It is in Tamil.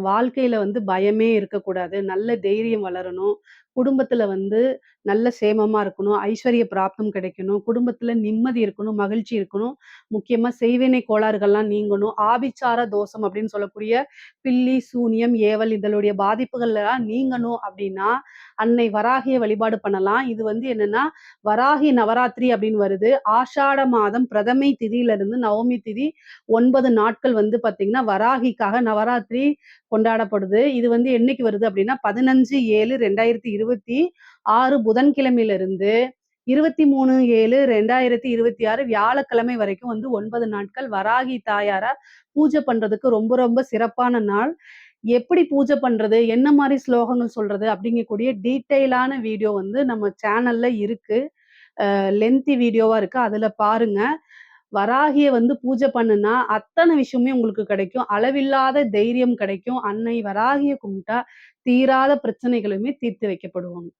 வாழ்க்கையில பயமே இருக்கக்கூடாது. நல்ல தைரியம் வளரணும். குடும்பத்துல நல்ல சேமமா இருக்கணும். ஐஸ்வர்ய பிராப்தம் கிடைக்கணும். குடும்பத்துல நிம்மதி இருக்கணும், மகிழ்ச்சி இருக்கணும். முக்கியமா செய்வினை கோளாறுகள்லாம் நீங்கணும். ஆபிச்சார தோஷம் அப்படின்னு சொல்லக்கூடிய பில்லி, சூனியம், ஏவல் இதனுடைய பாதிப்புகள்லாம் நீங்கணும் அப்படின்னா, அன்னை வராகிய வழிபாடு பண்ணலாம். இது என்னன்னா, வராகி நவராத்திரி அப்படின்னு வருது. ஆஷாட மாதம் பிரதமை திதியிலிருந்து நவமி திதி 9 நாட்கள் பார்த்தீங்கன்னா, வராகிக்காக நவராத்திரி கொண்டாடப்படுது. இது என்னைக்கு வருது அப்படின்னா 15/7/2026 புதன்கிழமையிலிருந்து 23/7/2026 வியாழக்கிழமை வரைக்கும் 9 நாட்கள் வராகி தாயார பூஜை பண்றதுக்கு ரொம்ப ரொம்ப சிறப்பான நாள். எப்படி பூஜை பண்றது? என்ன மாரி ஸ்லோகங்கள் சொல்றது? அப்படிங்கக்கூடிய டீட்டெயிலான வீடியோ நம்ம சேனல்ல இருக்கு. லென்த்தி வீடியோவா இருக்கு. அதுல பாருங்க. வராகிய பூஜை பண்ணுனா, அத்தன விஷயமுமே உங்களுக்கு கிடைக்கும். அளவில்லாத தைரியம் கிடைக்கும். அன்னை வராகிய கும்பிட்டா, தீராத பிரச்சனைகளுமே தீர்த்து வைக்கப்படுவாங்க.